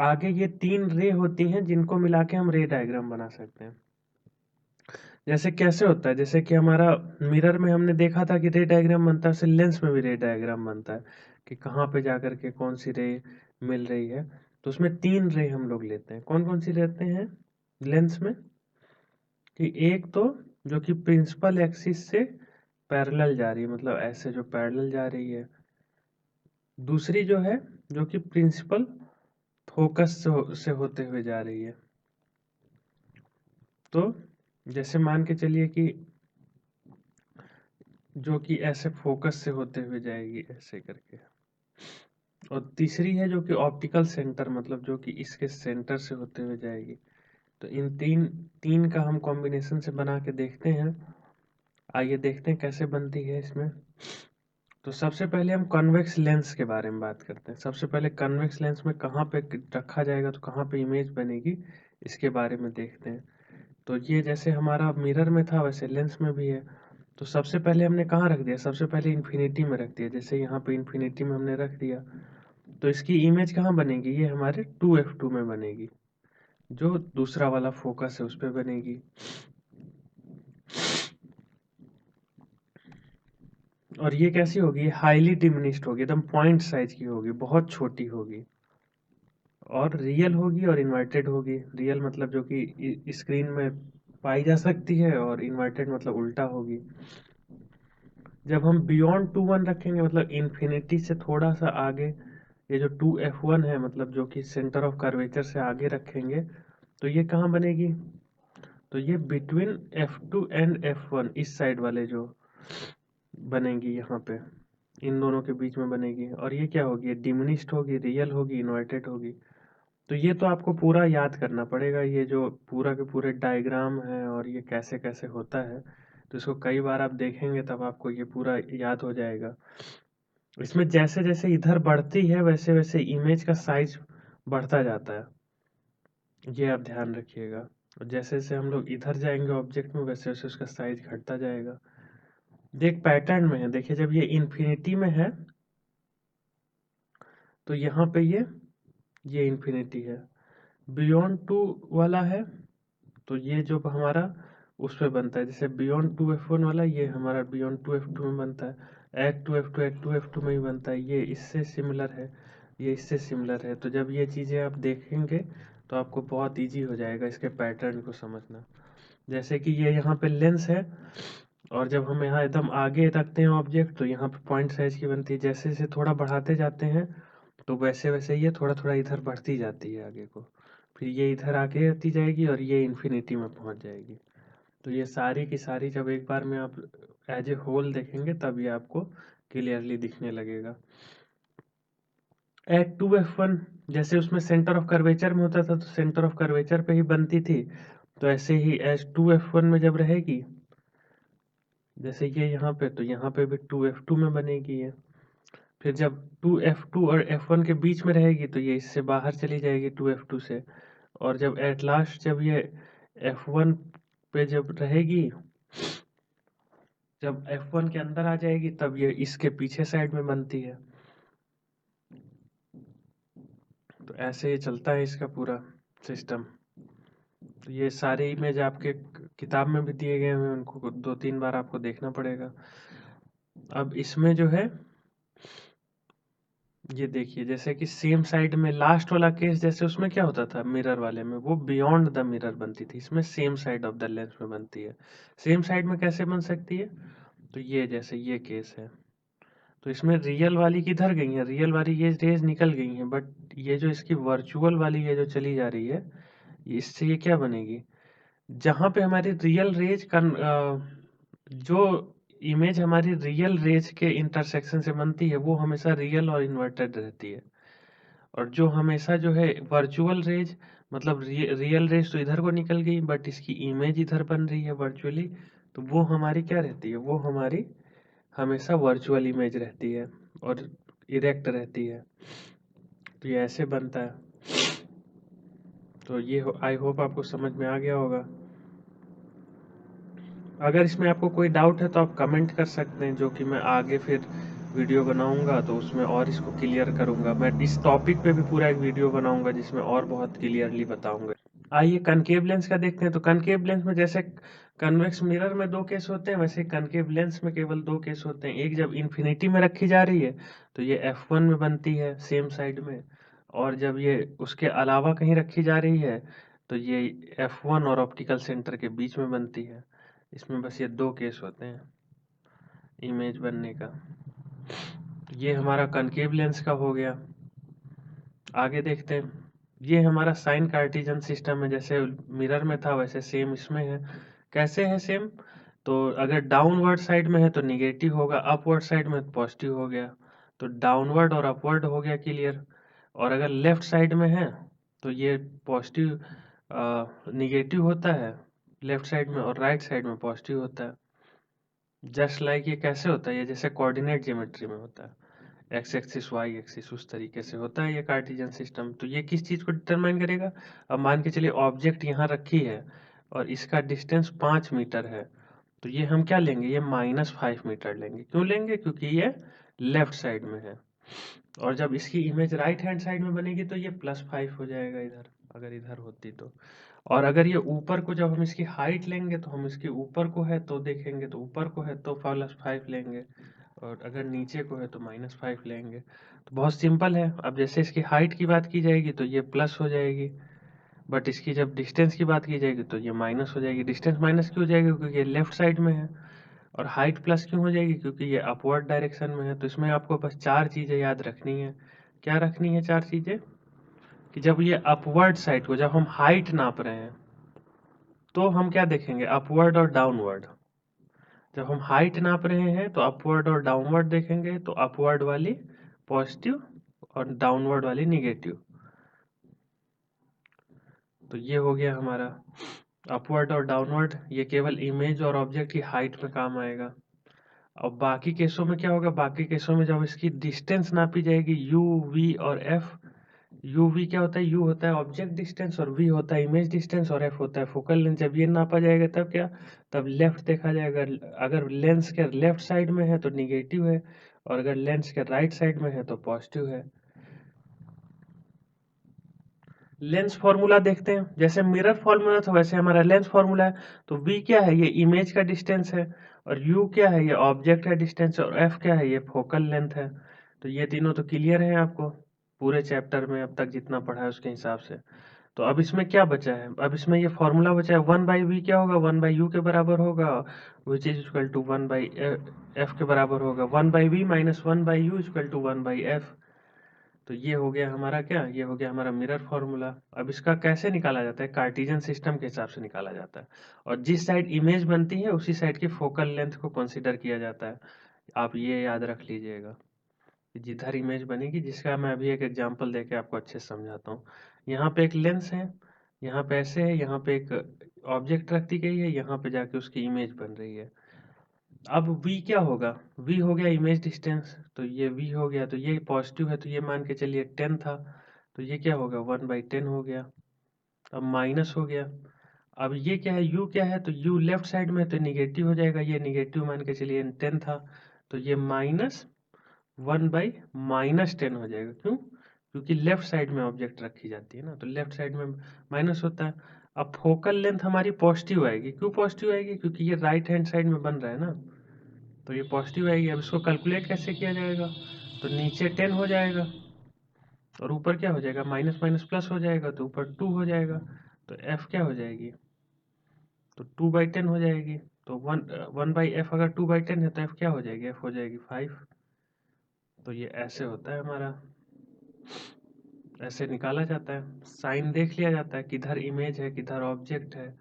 आगे ये 3 रे होती हैं जिनको मिला के हम रे डायग्राम बना सकते हैं। जैसे कैसे होता है, जैसे कि हमारा मिरर में हमने देखा था कि रे डायग्राम बनता है, वैसे लेंस में भी रे डायग्राम बनता है कि कहाँ पे जाकर के कौन सी रे मिल रही है। तो उसमें 3 रे हम लोग लेते हैं। कौन कौन सी लेते हैं लेंस में, कि एक तो जो कि प्रिंसिपल एक्सिस से पैरेलल जा रही है, मतलब ऐसे जो पैरेलल जा रही है। दूसरी जो है जो कि प्रिंसिपल फोकस से होते हुए जा रही है। तो जैसे मान के चलिए कि जो कि ऐसे फोकस से होते हुए जाएगी ऐसे करके। और तीसरी है जो कि ऑप्टिकल सेंटर, मतलब जो कि इसके सेंटर से होते हुए जाएगी। तो इन तीन तीन का हम कॉम्बिनेशन से बना के देखते हैं। आइए देखते हैं कैसे बनती है इसमें। तो सबसे पहले हम कॉन्वेक्स लेंस के बारे में बात करते हैं। सबसे पहले कॉन्वेक्स लेंस में कहाँ पे रखा जाएगा, तो कहाँ पे इमेज बनेगी, इसके बारे में देखते हैं। तो ये जैसे हमारा मिरर में था वैसे लेंस में भी है। तो सबसे पहले हमने कहाँ रख दिया, सबसे पहले इन्फिनिटी में रख दिया। जैसे यहाँ पे इन्फिनिटी में हमने रख दिया, तो इसकी इमेज कहाँ बनेगी, ये हमारे 2F2 में बनेगी, जो दूसरा वाला फोकस है उस पर बनेगी। और ये कैसी होगी, हाईली डिमिनिश्ड होगी, एकदम पॉइंट साइज की होगी, बहुत छोटी होगी, और रियल होगी और इन्वर्टेड होगी। रियल मतलब जो कि स्क्रीन में पाई जा सकती है, और इन्वर्टेड मतलब उल्टा होगी। जब हम बियॉन्ड 2 1 रखेंगे, मतलब इन्फिनिटी से थोड़ा सा आगे, ये जो 2f1 है, मतलब जो कि सेंटर ऑफ कर्वेचर से आगे रखेंगे, तो ये कहाँ बनेगी, तो ये बिटवीन f2 एंड f1, इस साइड वाले जो बनेगी यहाँ पे, इन दोनों के बीच में बनेगी। और ये क्या होगी, डिमिनिश्ड होगी, रियल होगी, इन्वर्टेड होगी। तो ये तो आपको पूरा याद करना पड़ेगा, ये जो पूरा के पूरे डायग्राम है और ये कैसे कैसे होता है, तो इसको कई बार आप देखेंगे तब आपको ये पूरा याद हो जाएगा। इसमें जैसे जैसे इधर बढ़ती है वैसे वैसे इमेज का साइज बढ़ता जाता है, ये आप ध्यान रखिएगा। और जैसे जैसे हम लोग इधर जाएंगे ऑब्जेक्ट में, वैसे वैसे उसका साइज घटता जाएगा। देख पैटर्न में है, देखिए जब ये इन्फिनिटी में है तो यहाँ पे ये इन्फिनिटी है। बियॉन्ड 2 वाला है तो ये जो हमारा उस पे बनता है, जैसे बियॉन्ड 2f1 वाला ये हमारा बियॉन्ड 2f2 में बनता है, एट 2f2 एट 2f2 में ही बनता है, ये इससे सिमिलर है, ये इससे सिमिलर है। तो जब ये चीज़ें आप देखेंगे तो आपको बहुत इजी हो जाएगा इसके पैटर्न को समझना। जैसे कि ये यहाँ पे लेंस है, और जब हम यहाँ एकदम आगे रखते हैं ऑब्जेक्ट तो यहाँ पे पॉइंट साइज की बनती है, जैसे जैसे थोड़ा बढ़ाते जाते हैं तो वैसे वैसे ये थोड़ा थोड़ा इधर बढ़ती जाती है आगे को, फिर ये इधर आगे आती जाएगी और ये इन्फिनिटी में पहुंच जाएगी। तो ये सारी की सारी जब एक बार में आप एज ए होल देखेंगे तब ये आपको क्लियरली दिखने लगेगा। एट 2f1 जैसे उसमें सेंटर ऑफ कर्वेचर में होता था तो सेंटर ऑफ कर्वेचर पे ही बनती थी, तो ऐसे ही एच 2f1 में जब रहेगी, जैसे ये यहाँ पे, तो यहाँ पे भी 2f2 में बनेगी ये। फिर जब 2f2 और f1 के बीच में रहेगी तो ये इससे बाहर चली जाएगी 2f2 से, और जब एट लास्ट जब ये f1 पे जब रहेगी, जब f1 के अंदर आ जाएगी तब ये इसके पीछे साइड में बनती है। तो ऐसे ये चलता है इसका पूरा सिस्टम। तो ये सारे इमेज आपके किताब में भी दिए गए हैं, उनको 2-3 बार आपको देखना पड़ेगा। अब इसमें जो है ये देखिए, जैसे कि सेम साइड में लास्ट वाला केस, जैसे उसमें क्या होता था मिरर वाले में, वो बियॉन्ड द मिरर बनती थी, इसमें same side of the lens में बनती है। सेम साइड में कैसे बन सकती है, तो ये जैसे ये केस है, तो इसमें रियल वाली किधर गई है, रियल वाली ये रेज निकल गई है, बट ये जो इसकी वर्चुअल वाली ये जो चली जा रही है, इससे ये क्या बनेगी, जहां पे हमारी रियल रेज का जो इमेज हमारी रियल रेज के इंटरसेक्शन से बनती है वो हमेशा रियल और इन्वर्टेड रहती है, और जो हमेशा जो है वर्चुअल रेज, मतलब रियल रेज तो इधर को निकल गई बट इसकी इमेज इधर बन रही है वर्चुअली, तो वो हमारी क्या रहती है, वो हमारी हमेशा वर्चुअल इमेज रहती है और इरेक्ट रहती है। तो ये ऐसे बनता है। तो ये आई होप आपको समझ में आ गया होगा। अगर इसमें आपको कोई डाउट है तो आप कमेंट कर सकते हैं, जो कि मैं आगे फिर वीडियो बनाऊंगा तो उसमें और इसको क्लियर करूंगा। मैं इस टॉपिक पे भी पूरा एक वीडियो बनाऊंगा जिसमें और बहुत क्लियरली बताऊंगा। आइए कनकेव लेंस का देखते हैं। तो कनकेव लेंस में जैसे कन्वेक्स मिरर में 2 केस होते हैं, वैसे कनकेव लेंस में केवल 2 केस होते हैं। एक जब इन्फिनिटी में रखी जा रही है तो ये f1 में बनती है सेम साइड में, और जब ये उसके अलावा कहीं रखी जा रही है तो ये f1 और ऑप्टिकल सेंटर के बीच में बनती है। इसमें बस ये 2 केस होते हैं इमेज बनने का। तो ये हमारा कनकेव लेंस का हो गया। आगे देखते हैं, ये हमारा साइन कार्टेशियन सिस्टम है, जैसे मिरर में था वैसे सेम इसमें है। कैसे है सेम, तो अगर डाउनवर्ड साइड में है तो निगेटिव होगा, अपवर्ड साइड में तो पॉजिटिव हो गया। तो डाउनवर्ड और अपवर्ड हो गया क्लियर। और अगर लेफ्ट साइड में है तो ये पॉजिटिव निगेटिव होता है लेफ्ट साइड में, और राइट साइड में पॉजिटिव होता है। जस्ट लाइक ये कैसे होता है, ये जैसे कोऑर्डिनेट ज्योमेट्री में होता है, एक्स एक्सिस वाई एक्सिस, उस तरीके से होता है ये कार्टेशियन सिस्टम। तो ये किस चीज़ को डिटरमाइन करेगा, अब मान के चलिए ऑब्जेक्ट यहाँ रखी है और इसका डिस्टेंस 5 मीटर है, तो ये हम क्या लेंगे, ये -5 मीटर लेंगे। क्यों लेंगे, क्योंकि ये लेफ्ट साइड में है। और जब इसकी इमेज राइट हैंड साइड में बनेगी तो ये +5 हो जाएगा इधर, अगर इधर होती तो। और अगर ये ऊपर को, जब हम इसकी हाइट लेंगे तो हम इसके ऊपर को है तो देखेंगे, तो ऊपर को है तो +5 लेंगे, और अगर नीचे को है तो -5 लेंगे। तो बहुत सिंपल है। अब जैसे इसकी हाइट की बात की जाएगी तो ये प्लस हो जाएगी, बट इसकी जब डिस्टेंस की बात की जाएगी तो ये माइनस हो जाएगी। डिस्टेंस माइनस क्यों हो जाएगी? क्योंकि ये लेफ्ट साइड में है। और हाइट प्लस क्यों हो जाएगी? क्योंकि ये अपवर्ड डायरेक्शन में है। तो इसमें आपको बस 4 चीज़ें याद रखनी है। क्या रखनी है 4 चीज़ें? कि जब ये अपवर्ड साइड को, जब हम हाइट नाप रहे हैं तो हम क्या देखेंगे? अपवर्ड और डाउनवर्ड। जब हम हाइट नाप रहे हैं तो अपवर्ड और डाउनवर्ड देखेंगे। तो अपवर्ड वाली पॉजिटिव और डाउनवर्ड वाली निगेटिव। तो ये हो गया हमारा अपवर्ड और डाउनवर्ड। ये केवल इमेज और ऑब्जेक्ट की हाइट में काम आएगा। अब बाकी केसों में क्या होगा? बाकी केसों में जब इसकी डिस्टेंस नापी जाएगी, यू, वी और एफ। यू वी क्या होता है? यू होता है ऑब्जेक्ट डिस्टेंस और वी होता है इमेज डिस्टेंस और एफ होता है फोकल लेंथ। जब ये नापा जाएगा तब क्या? तब लेफ्ट देखा जाएगा। अगर लेंस के लेफ्ट साइड में है तो निगेटिव है, और अगर लेंस के राइट साइड में है तो पॉजिटिव है। लेंस फॉर्मूला देखते हैं। जैसे मिरर फॉर्मूला था वैसे हमारा लेंस फॉर्मूला है। तो v क्या है? ये इमेज का डिस्टेंस है। और u क्या है? ये ऑब्जेक्ट का डिस्टेंस। और f क्या है? ये फोकल लेंथ है। तो ये तीनों तो क्लियर है आपको पूरे चैप्टर में अब तक जितना पढ़ा है उसके हिसाब से। तो अब इसमें क्या बचा है? अब इसमें ये फॉर्मूला बचा है 1/v क्या होगा? 1/u के बराबर होगा, विच इज इक्वल टू 1/f के बराबर होगा। 1/v minus 1/u equal to 1/f। तो ये हो गया हमारा क्या? ये हो गया हमारा मिरर फॉर्मूला। अब इसका कैसे निकाला जाता है? कार्टेशियन सिस्टम के हिसाब से निकाला जाता है। और जिस साइड इमेज बनती है उसी साइड की फोकल लेंथ को कंसीडर किया जाता है। आप ये याद रख लीजिएगा कि जिधर इमेज बनेगी, जिसका मैं अभी एक एग्जांपल देके आपको अच्छे से समझाता हूँ। यहाँ पे एक लेंस है, यहाँ पे ऐसे है, यहाँ पे एक ऑब्जेक्ट रख दी गई है, यहाँ पे जाके उसकी इमेज बन रही है। अब v क्या होगा? v हो गया इमेज डिस्टेंस। तो ये v हो गया, तो ये पॉजिटिव है तो ये मान के चलिए 10 था। तो ये क्या होगा? 1/10 हो गया। अब माइनस हो गया। अब ये क्या है? u क्या है? तो u लेफ्ट साइड में है तो निगेटिव हो जाएगा। ये निगेटिव मान के चलिए 10 था। तो ये -1/-10 हो जाएगा। क्यों? क्योंकि लेफ्ट साइड में ऑब्जेक्ट रखी जाती है ना, तो लेफ्ट साइड में माइनस होता है। अब फोकल लेंथ हमारी पॉजिटिव आएगी। क्यों पॉजिटिव आएगी? क्योंकि ये राइट हैंड साइड में बन रहा है ना, तो ये पॉजिटिव आएगी। अब इसको कैलकुलेट कैसे किया जाएगा? तो नीचे 10 हो जाएगा और ऊपर क्या हो जाएगा? माइनस माइनस प्लस हो जाएगा, तो ऊपर 2 हो जाएगा। तो f क्या हो जाएगी? तो 2/10 हो जाएगी। तो 1/f अगर 2/10 है तो f क्या हो जाएगी? f हो जाएगी 5। तो ये ऐसे होता है हमारा, ऐसे निकाला जाता है। साइन देख लिया जाता है, किधर इमेज है किधर ऑब्जेक्ट है,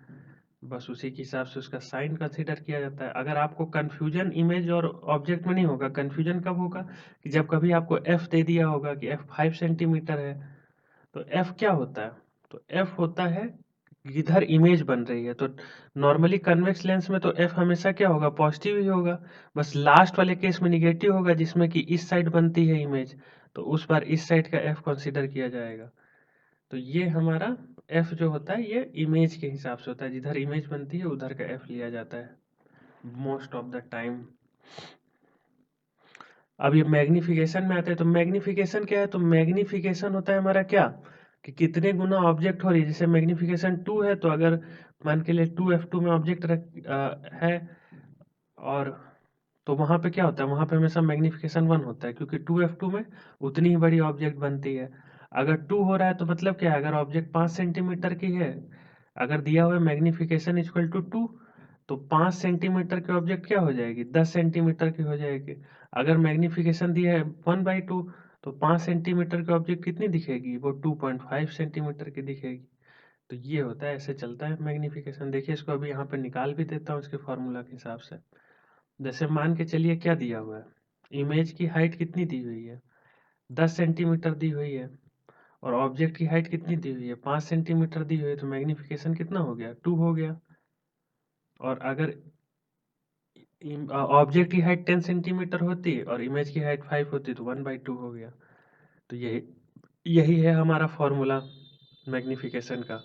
बस उसी के हिसाब से उसका साइन कंसीडर किया जाता है। अगर आपको कंफ्यूजन इमेज और ऑब्जेक्ट में नहीं होगा, कंफ्यूजन कब होगा? कि जब कभी आपको f दे दिया होगा कि f 5 सेंटीमीटर है। तो f क्या होता है? तो f होता है किधर इमेज बन रही है। तो नॉर्मली कन्वेक्स लेंस में तो f हमेशा क्या होगा? पॉजिटिव ही होगा। बस लास्ट वाले केस में निगेटिव होगा, जिसमें कि इस साइड बनती है इमेज, तो उस बार इस साइड का f कंसीडर किया जाएगा। तो ये हमारा f जो होता है ये इमेज के हिसाब से होता है। जिधर इमेज बनती है उधर का f लिया जाता है मोस्ट ऑफ द टाइम। अब ये मैग्निफिकेशन में आता है। तो मैग्निफिकेशन क्या है? तो मैग्निफिकेशन होता है हमारा क्या? कि कितने गुना ऑब्जेक्ट हो रही है। जैसे मैग्निफिकेशन 2 है, तो अगर मान के लिए 2f2 में ऑब्जेक्ट है, और तो वहां पे क्या होता है? वहां पे हमेशा मैग्निफिकेशन 1 होता है, क्योंकि 2f2 में उतनी ही बड़ी ऑब्जेक्ट बनती है। अगर 2 हो रहा है तो मतलब क्या है? अगर ऑब्जेक्ट 5 सेंटीमीटर की है, अगर दिया हुआ है मैग्निफिकेशन इक्वल टू 2, तो 5 सेंटीमीटर की ऑब्जेक्ट क्या हो जाएगी? 10 सेंटीमीटर की हो जाएगी। अगर मैग्निफिकेशन दिया है 1/2, तो 5 सेंटीमीटर की ऑब्जेक्ट कितनी दिखेगी? वो 2.5 सेंटीमीटर की दिखेगी। तो ये होता है, ऐसे चलता है मैग्निफिकेशन। देखिए इसको अभी यहाँ पे निकाल भी देता हूँ इसके फॉर्मूला के हिसाब से। जैसे मान के चलिए क्या दिया हुआ है? इमेज की हाइट कितनी दी हुई है? 10 सेंटीमीटर दी हुई है। और ऑब्जेक्ट की हाइट कितनी दी हुई है? 5 सेंटीमीटर दी हुई है। तो मैग्निफिकेशन कितना हो गया? 2 हो गया। और अगर ऑब्जेक्ट की हाइट 10 सेंटीमीटर होती और इमेज की हाइट 5 होती तो 1/2 हो गया। तो यही यही है हमारा फॉर्मूला मैग्निफिकेशन का।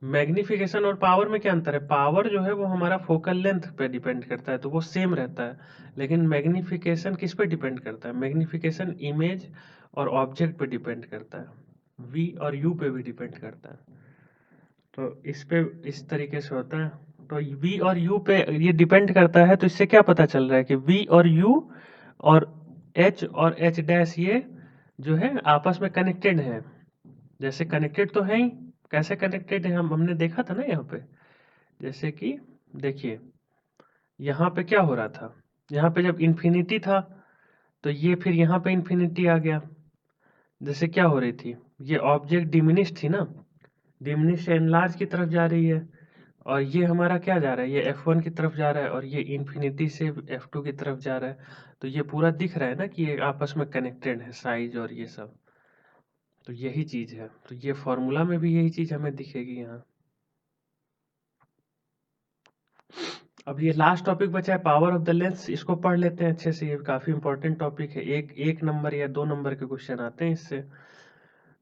मैग्निफिकेशन और पावर में क्या अंतर है? पावर जो है वो हमारा फोकल लेंथ पे डिपेंड करता है, तो वो सेम रहता है। लेकिन मैग्निफिकेशन किस पे डिपेंड करता है? मैग्निफिकेशन इमेज और ऑब्जेक्ट पे डिपेंड करता है। वी और यू पे भी डिपेंड करता है। तो इस पे इस तरीके से होता है। तो v और u पे ये डिपेंड करता है। तो इससे क्या पता चल रहा है कि v और u और H और H डैश ये जो है आपस में कनेक्टेड है। जैसे कनेक्टेड तो है ही, कैसे कनेक्टेड है हमने देखा था ना यहाँ पे। जैसे कि देखिए यहाँ पे क्या हो रहा था, यहाँ पे जब इन्फिनिटी था तो ये फिर यहाँ पे इन्फिनिटी आ गया। जैसे क्या हो रही थी, ये ऑब्जेक्ट डिमिनिश थी ना, डिमिनिश से एनलार्ज की तरफ जा रही है, और ये हमारा क्या जा रहा है, ये F1 की तरफ जा रहा है, और ये इन्फिनिटी से F2 की तरफ जा रहा है। तो ये पूरा दिख रहा है ना कि ये आपस में कनेक्टेड है, साइज और ये सब। तो यही चीज है, तो ये फॉर्मूला में भी यही चीज हमें दिखेगी यहाँ। अब ये लास्ट टॉपिक बचा है पावर ऑफ द लेंस, इसको पढ़ लेते हैं अच्छे से। ये काफी इंपॉर्टेंट टॉपिक है, एक नंबर या 2 नंबर के क्वेश्चन आते हैं इससे।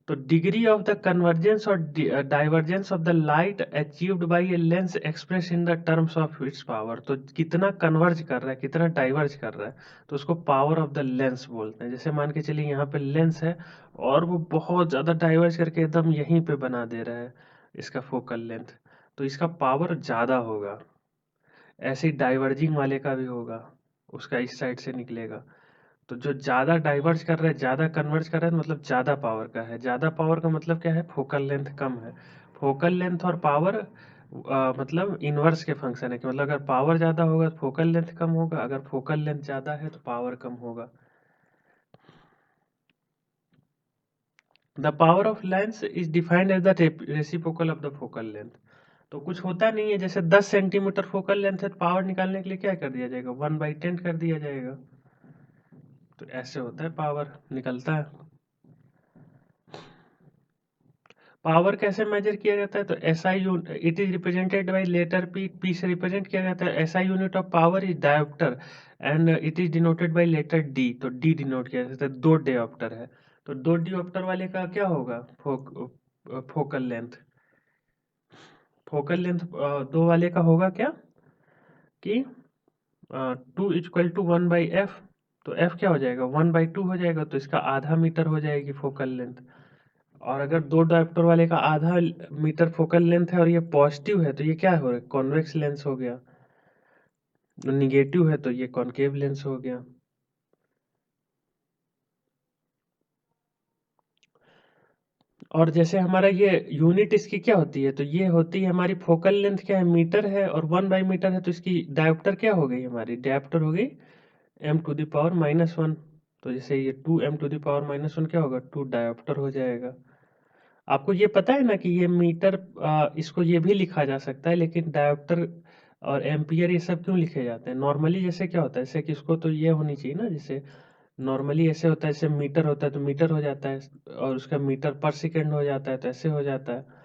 तो डिग्री ऑफ द कन्वर्जेंस और divergence of the light achieved by a lens express in the terms of its power. तो कितना कन्वर्ज कर रहा है, कितना डाइवर्ज कर रहा है, तो उसको पावर ऑफ द लेंस बोलते हैं। जैसे मान के चलिए यहाँ पे लेंस है और वो बहुत ज्यादा डाइवर्ज करके एकदम यहीं पे बना दे रहा है इसका फोकल लेंथ, तो इसका पावर ज्यादा होगा। ऐसे ही डाइवर्जिंग वाले का भी होगा, उसका इस साइड से निकलेगा। तो जो ज्यादा डाइवर्ज कर रहा है, ज्यादा कन्वर्ज कर रहा है, मतलब ज्यादा पावर का है। ज्यादा पावर का मतलब क्या है, फोकल लेंथ कम है। फोकल लेंथ और पावर मतलब इनवर्स के फंक्शन है कि मतलब अगर पावर ज्यादा होगा तो फोकल लेंथ कम होगा, अगर फोकल लेंथ ज्यादा है तो पावर कम होगा। The power of lens is defined as the reciprocal of the focal length. तो कुछ होता नहीं है, जैसे 10 सेंटीमीटर फोकल लेंथ है तो पावर निकालने के लिए क्या कर दिया जाएगा, 1/10 कर दिया जाएगा। तो ऐसे होता है, पावर निकलता है। पावर कैसे मेजर किया जाता है, तो SI it is represented by letter P. P से रिप्रेजेंट किया जाता है। SI unit of power is dioptre and it is denoted by letter D. तो डी डिनोट किया जाता है, 2 डायोप्टर है। तो 2 डायोप्टर वाले का क्या होगा, फोकल लेंथ। फोकल लेंथ 2 वाले का होगा क्या कि 2 इक्वल टू 1/f। तो f क्या हो जाएगा, 1/2 हो जाएगा, तो इसका आधा मीटर हो जाएगी फोकल लेंथ। और अगर 2 डायोप्टर वाले का आधा मीटर फोकल लेंथ है और ये पॉजिटिव है तो ये क्या हो रहा है, कॉन्वेक्स लेंस हो गया। निगेटिव है तो ये कॉनकेव लेंस हो गया। और जैसे हमारा ये यूनिट इसकी क्या होती है, तो ये होती है हमारी फोकल लेंथ क्या है, मीटर है, और 1/मीटर है, तो इसकी डायोप्टर क्या हो गई, हमारी डायोप्टर हो गई m⁻⁻1। तो जैसे ये 2m⁻⁻1 क्या होगा, 2 डायोप्टर हो जाएगा। आपको ये पता है ना कि ये मीटर, इसको ये भी लिखा जा सकता है, लेकिन डायोप्टर और एम्पियर ये सब क्यों लिखे जाते हैं नॉर्मली। जैसे क्या होता है, जैसे कि इसको तो ये होनी चाहिए ना, जैसे नॉर्मली ऐसे होता है, जैसे मीटर होता है तो मीटर हो जाता है, और उसका मीटर पर सेकेंड हो जाता है, तो ऐसे हो जाता है।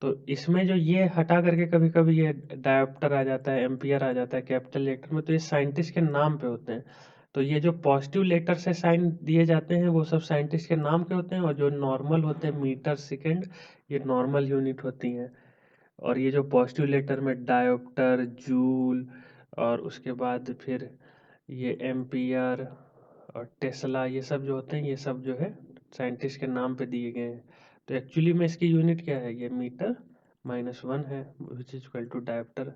तो इसमें जो ये हटा करके कभी कभी ये डायोप्टर आ जाता है, एम्पियर आ जाता है कैपिटल लेटर में, तो ये साइंटिस्ट के नाम पे होते हैं। तो ये जो पॉजिटिव लेटर से साइन दिए जाते हैं वो सब साइंटिस्ट के नाम के होते हैं, और जो नॉर्मल होते हैं मीटर सेकेंड, ये नॉर्मल यूनिट होती हैं। और ये जो पॉजिटिव लेटर में डायोप्टर, जूल, और उसके बाद फिर ये एम्पियर और टेस्ला, ये सब जो होते हैं, ये सब जो है साइंटिस्ट के नाम पे दिए गए हैं। तो एक्चुअली में इसकी यूनिट क्या है, ये मीटर-1 है, which is equal to dioptre.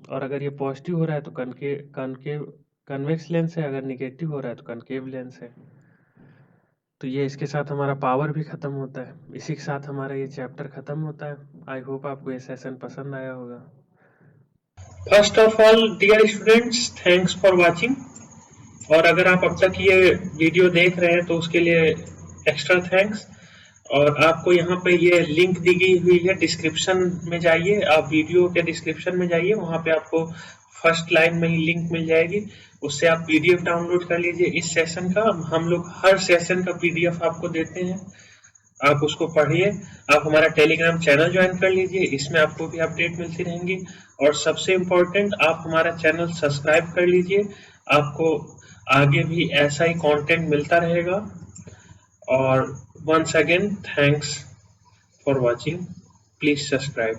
और अगर ये पॉजिटिव हो रहा है तो कनकेव कन्वेक्स लेंस है, अगर निगेटिव हो रहा है तो कनकेव लेंस है। तो ये इसके साथ हमारा पावर भी खत्म होता है, इसी के साथ हमारा ये चैप्टर खत्म होता है। आई होप आपको ये सेशन पसंद आया होगा। First of all dear students, thanks for watching. और अगर आप अब तक ये वीडियो देख रहे हैं तो उसके लिए एक्स्ट्रा थैंक्स। और आपको यहाँ पे ये लिंक दी गई हुई है, डिस्क्रिप्शन में जाइए, आप वीडियो के डिस्क्रिप्शन में जाइए, वहाँ पे आपको फर्स्ट लाइन में ही लिंक मिल जाएगी, उससे आप पीडीएफ डाउनलोड कर लीजिए इस सेशन का। हम लोग हर सेशन का पीडीएफ आपको देते हैं, आप उसको पढ़िए। आप हमारा टेलीग्राम चैनल ज्वाइन कर लीजिए, इसमें आपको भी अपडेट मिलती रहेंगी। और सबसे इम्पोर्टेंट, आप हमारा चैनल सब्सक्राइब कर लीजिए, आपको आगे भी ऐसा ही कंटेंट मिलता रहेगा। और once again, thanks for watching. Please subscribe.